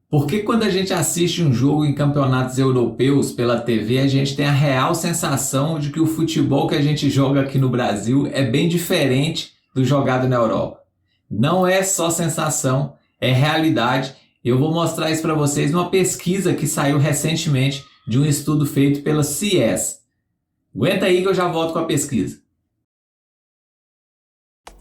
Porque quando a gente assiste um jogo em campeonatos europeus pela TV, a gente tem a real sensação de que o futebol que a gente joga aqui no Brasil é bem diferente do jogado na Europa. Não é só sensação, é realidade. Eu vou mostrar isso para vocês numa pesquisa que saiu recentemente de um estudo feito pela CS. Aguenta aí que eu já volto com a pesquisa.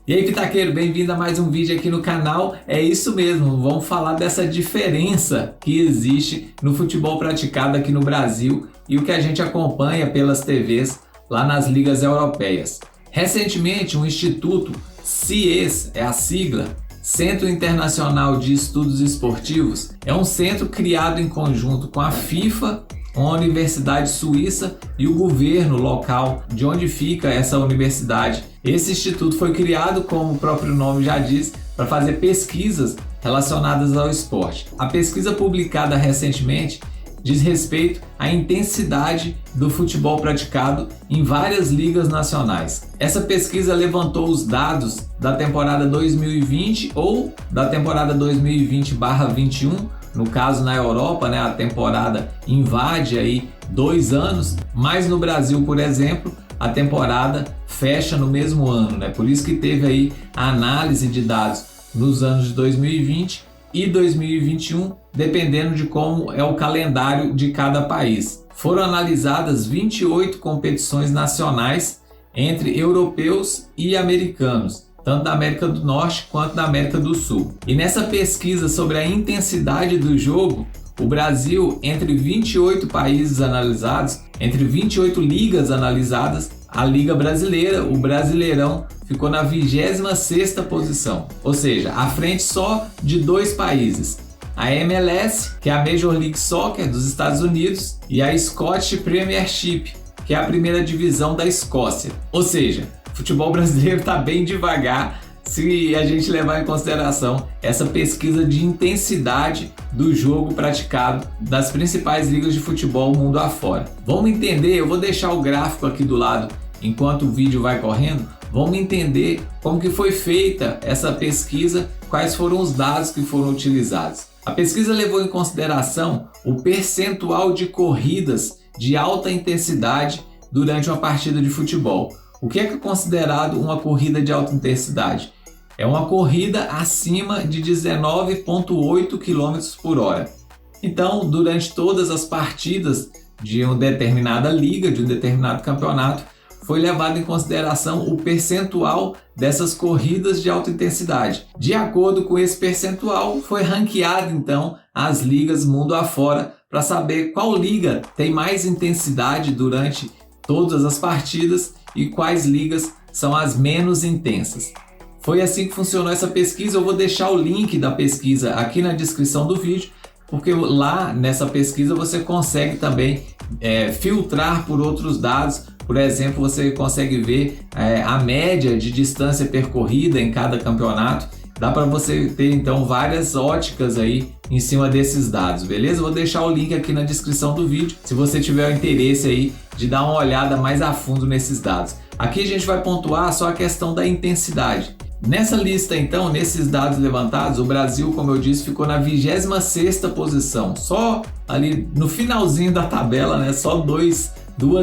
E aí, pitaqueiro, bem-vindo a mais um vídeo aqui no canal. É isso mesmo, vamos falar dessa diferença que existe no futebol praticado aqui no Brasil e o que a gente acompanha pelas TVs lá nas ligas europeias. Recentemente, um instituto, CIES é a sigla, Centro Internacional de Estudos Esportivos, é um centro criado em conjunto com a FIFA, uma universidade suíça e o governo local de onde fica essa universidade. Esse instituto foi criado, como o próprio nome já diz, para fazer pesquisas relacionadas ao esporte. A pesquisa publicada recentemente diz respeito à intensidade do futebol praticado em várias ligas nacionais. Essa pesquisa levantou os dados da temporada 2020 ou da temporada 2020/21. No caso, na Europa, a temporada invade aí 2 anos, mas no Brasil, por exemplo, a temporada fecha no mesmo ano, Por isso que teve aí a análise de dados nos anos de 2020 e 2021, dependendo de como é o calendário de cada país. Foram analisadas 28 competições nacionais entre europeus e americanos, tanto da América do Norte quanto da América do Sul. E nessa pesquisa sobre a intensidade do jogo, o Brasil, entre 28 países analisados, entre 28 ligas analisadas, a Liga Brasileira, o Brasileirão, ficou na 26ª posição, ou seja, à frente só de 2 países. A MLS, que é a Major League Soccer dos Estados Unidos, e a Scottish Premiership, que é a primeira divisão da Escócia. Ou seja, o futebol brasileiro está bem devagar se a gente levar em consideração essa pesquisa de intensidade do jogo praticado das principais ligas de futebol mundo afora. Vamos entender, eu vou deixar o gráfico aqui do lado enquanto o vídeo vai correndo, vamos entender como que foi feita essa pesquisa, quais foram os dados que foram utilizados. A pesquisa levou em consideração o percentual de corridas de alta intensidade durante uma partida de futebol. O que é considerado uma corrida de alta intensidade? É uma corrida acima de 19,8 km por hora. Então, durante todas as partidas de uma determinada liga, de um determinado campeonato, foi levado em consideração o percentual dessas corridas de alta intensidade. De acordo com esse percentual, foi ranqueado então as ligas mundo afora para saber qual liga tem mais intensidade durante todas as partidas e quais ligas são as menos intensas. Foi assim que funcionou essa pesquisa. Eu vou deixar o link da pesquisa aqui na descrição do vídeo, porque lá nessa pesquisa você consegue também filtrar por outros dados. Por exemplo, você consegue ver a média de distância percorrida em cada campeonato. Dá para você ter então várias óticas aí em cima desses dados, beleza? Vou deixar o link aqui na descrição do vídeo, se você tiver o interesse aí de dar uma olhada mais a fundo nesses dados. Aqui a gente vai pontuar só a questão da intensidade. Nessa lista então, nesses dados levantados, o Brasil, como eu disse, ficou na 26ª posição, só ali no finalzinho da tabela, só duas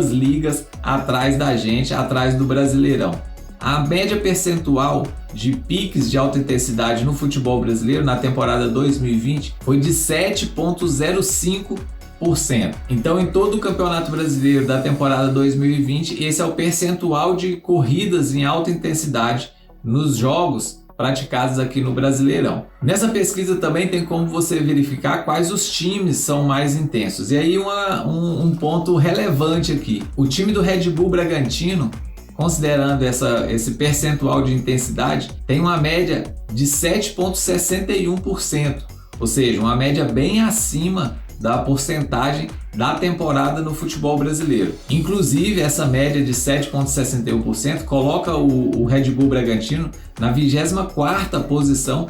ligas atrás da gente, atrás do Brasileirão. A média percentual de piques de alta intensidade no futebol brasileiro na temporada 2020 foi de 7,05%. Então, em todo o Campeonato Brasileiro da temporada 2020, esse é o percentual de corridas em alta intensidade nos jogos praticados aqui no Brasileirão. Nessa pesquisa também tem como você verificar quais os times são mais intensos. E aí um ponto relevante aqui. O time do Red Bull Bragantino, considerando esse percentual de intensidade, tem uma média de 7,61%, ou seja, uma média bem acima da porcentagem da temporada no futebol brasileiro. Inclusive, essa média de 7,61% coloca o Red Bull Bragantino na 24ª posição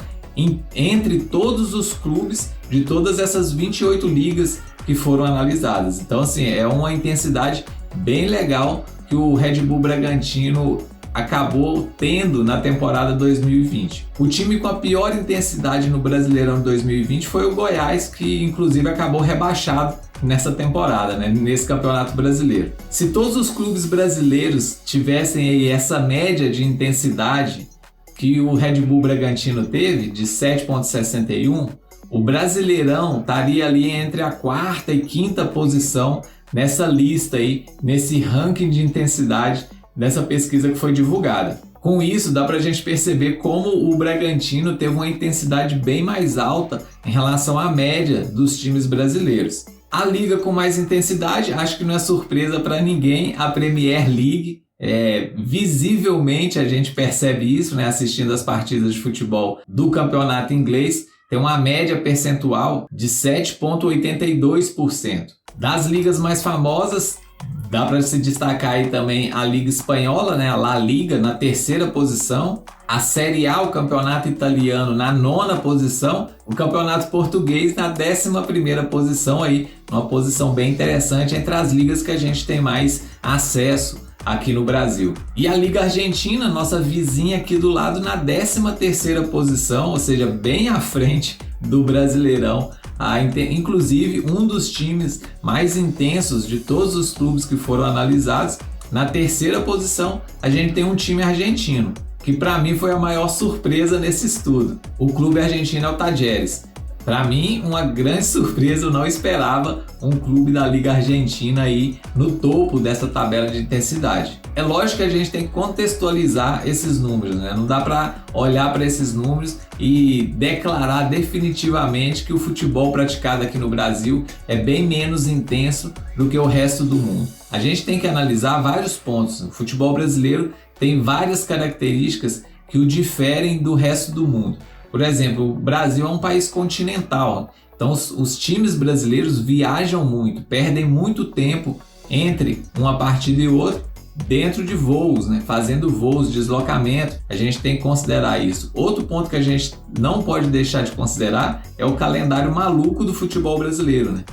entre todos os clubes de todas essas 28 ligas que foram analisadas. Então, assim, é uma intensidade bem legal que o Red Bull Bragantino acabou tendo na temporada 2020. O time com a pior intensidade no Brasileirão 2020 foi o Goiás, que inclusive acabou rebaixado nessa temporada, né, nesse Campeonato Brasileiro. Se todos os clubes brasileiros tivessem aí essa média de intensidade que o Red Bull Bragantino teve, de 7,61, o Brasileirão estaria ali entre a quarta e quinta posição nessa lista aí, nesse ranking de intensidade dessa pesquisa que foi divulgada. Com isso, dá para a gente perceber como o Bragantino teve uma intensidade bem mais alta em relação à média dos times brasileiros. A liga com mais intensidade, acho que não é surpresa para ninguém, a Premier League. Visivelmente a gente percebe isso, né, assistindo as partidas de futebol do campeonato inglês, tem uma média percentual de 7,82%. Das ligas mais famosas, dá para se destacar aí também a Liga Espanhola, né, a La Liga, na terceira posição, a Série A, o campeonato italiano, na nona posição, o campeonato português na 11ª posição, aí, uma posição bem interessante entre as ligas que a gente tem mais acesso aqui no Brasil. E a Liga Argentina, nossa vizinha aqui do lado, na 13ª posição, ou seja, bem à frente do Brasileirão. Inclusive, um dos times mais intensos de todos os clubes que foram analisados, na terceira posição, a gente tem um time argentino, que para mim foi a maior surpresa nesse estudo. O clube argentino é o Talleres. Para mim, uma grande surpresa, eu não esperava um clube da Liga Argentina aí no topo dessa tabela de intensidade. É lógico que a gente tem que contextualizar esses números, né? Não dá para olhar para esses números e declarar definitivamente que o futebol praticado aqui no Brasil é bem menos intenso do que o resto do mundo. A gente tem que analisar vários pontos. O futebol brasileiro tem várias características que o diferem do resto do mundo. Por exemplo, o Brasil é um país continental, então os times brasileiros viajam muito, perdem muito tempo entre uma partida e outra dentro de voos, né? Fazendo voos, deslocamento, a gente tem que considerar isso. Outro ponto que a gente não pode deixar de considerar é o calendário maluco do futebol brasileiro, né?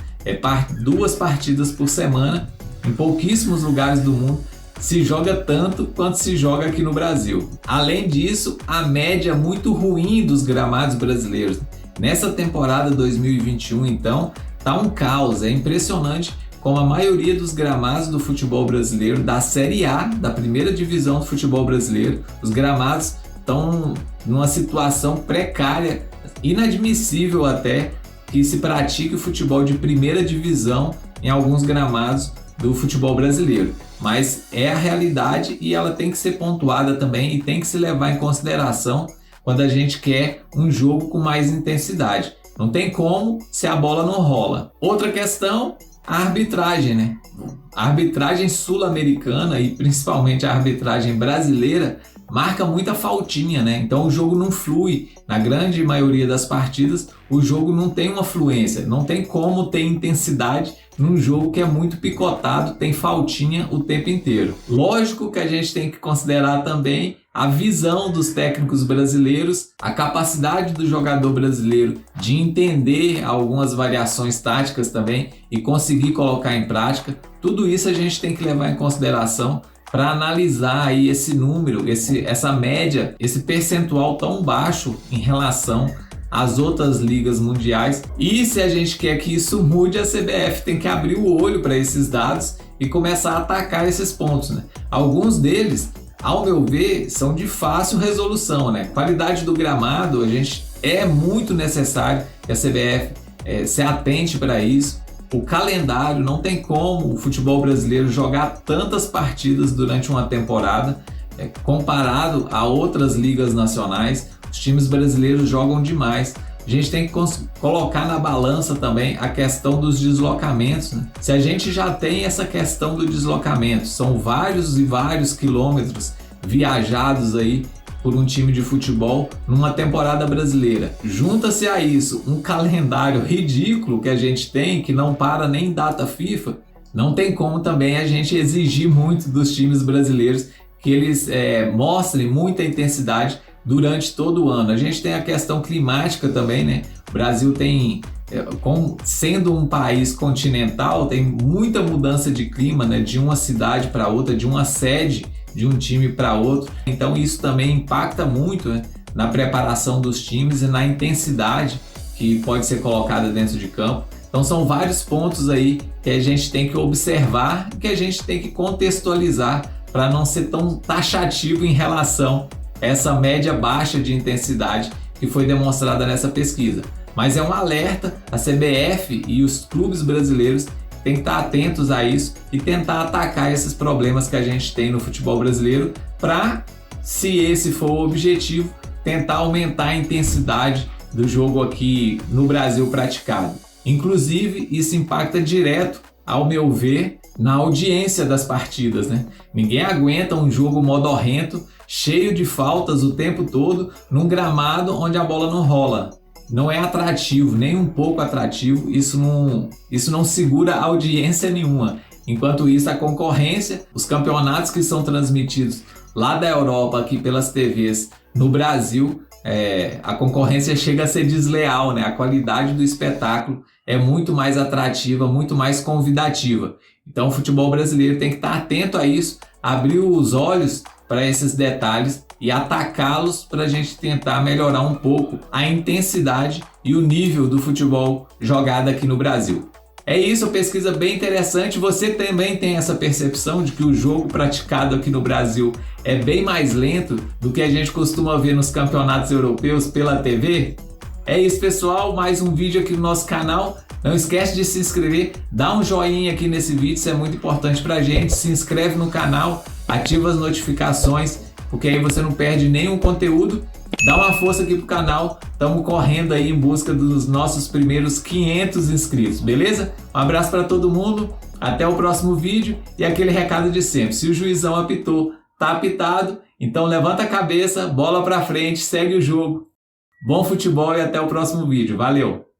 2 partidas por semana, em pouquíssimos lugares do mundo se joga tanto quanto se joga aqui no Brasil. Além disso, a média muito ruim dos gramados brasileiros. Nessa temporada 2021, então, tá um caos. É impressionante como a maioria dos gramados do futebol brasileiro, da Série A, da primeira divisão do futebol brasileiro, os gramados estão numa situação precária, inadmissível até, que se pratique o futebol de primeira divisão em alguns gramados do futebol brasileiro. Mas é a realidade e ela tem que ser pontuada também e tem que se levar em consideração quando a gente quer um jogo com mais intensidade. Não tem como se a bola não rola. Outra questão, a arbitragem, né? A arbitragem sul-americana e principalmente a arbitragem brasileira marca muita faltinha, né? Então o jogo não flui. Na grande maioria das partidas, o jogo não tem uma fluência, não tem como ter intensidade num jogo que é muito picotado, tem faltinha o tempo inteiro. Lógico que a gente tem que considerar também a visão dos técnicos brasileiros, a capacidade do jogador brasileiro de entender algumas variações táticas também e conseguir colocar em prática. Tudo isso a gente tem que levar em consideração para analisar aí esse número, essa média, esse percentual tão baixo em relação às outras ligas mundiais. E se a gente quer que isso mude, a CBF tem que abrir o olho para esses dados e começar a atacar esses pontos, né? Alguns deles, ao meu ver, são de fácil resolução, né? Qualidade do gramado, a gente é muito necessário que a CBF se atente para isso. O calendário, não tem como o futebol brasileiro jogar tantas partidas durante uma temporada, comparado a outras ligas nacionais. Os times brasileiros jogam demais. A gente tem que colocar na balança também a questão dos deslocamentos, né? Se a gente já tem essa questão do deslocamento, são vários e vários quilômetros viajados aí por um time de futebol numa temporada brasileira. Junta-se a isso um calendário ridículo que a gente tem, que não para nem em data FIFA, não tem como também a gente exigir muito dos times brasileiros que eles mostrem muita intensidade durante todo o ano. A gente tem a questão climática também, né? O Brasil tem, sendo um país continental, tem muita mudança de clima, né? De uma cidade para outra, de uma sede de um time para outro. Então isso também impacta muito, né, na preparação dos times e na intensidade que pode ser colocada dentro de campo. Então são vários pontos aí que a gente tem que observar e que a gente tem que contextualizar para não ser tão taxativo em relação a essa média baixa de intensidade que foi demonstrada nessa pesquisa. Mas é um alerta, a CBF e os clubes brasileiros têm que estar atentos a isso e tentar atacar esses problemas que a gente tem no futebol brasileiro para, se esse for o objetivo, tentar aumentar a intensidade do jogo aqui no Brasil praticado. Inclusive, isso impacta direto, ao meu ver, na audiência das partidas, né? Ninguém aguenta um jogo modorrento, cheio de faltas o tempo todo, num gramado onde a bola não rola. Não é atrativo, nem um pouco atrativo, isso não segura audiência nenhuma. Enquanto isso, a concorrência, os campeonatos que são transmitidos lá da Europa, aqui pelas TVs, no Brasil, a concorrência chega a ser desleal, né? A qualidade do espetáculo é muito mais atrativa, muito mais convidativa. Então o futebol brasileiro tem que estar atento a isso, abrir os olhos para esses detalhes e atacá-los para a gente tentar melhorar um pouco a intensidade e o nível do futebol jogado aqui no Brasil. É isso, pesquisa bem interessante. Você também tem essa percepção de que o jogo praticado aqui no Brasil é bem mais lento do que a gente costuma ver nos campeonatos europeus pela TV? É isso, pessoal, mais um vídeo aqui no nosso canal. Não esquece de se inscrever, dá um joinha aqui nesse vídeo, isso é muito importante pra gente. Se inscreve no canal, ativa as notificações, porque aí você não perde nenhum conteúdo. Dá uma força aqui pro canal, estamos correndo aí em busca dos nossos primeiros 500 inscritos, beleza? Um abraço para todo mundo, até o próximo vídeo e aquele recado de sempre. Se o juizão apitou, tá apitado, então levanta a cabeça, bola pra frente, segue o jogo. Bom futebol e até o próximo vídeo. Valeu!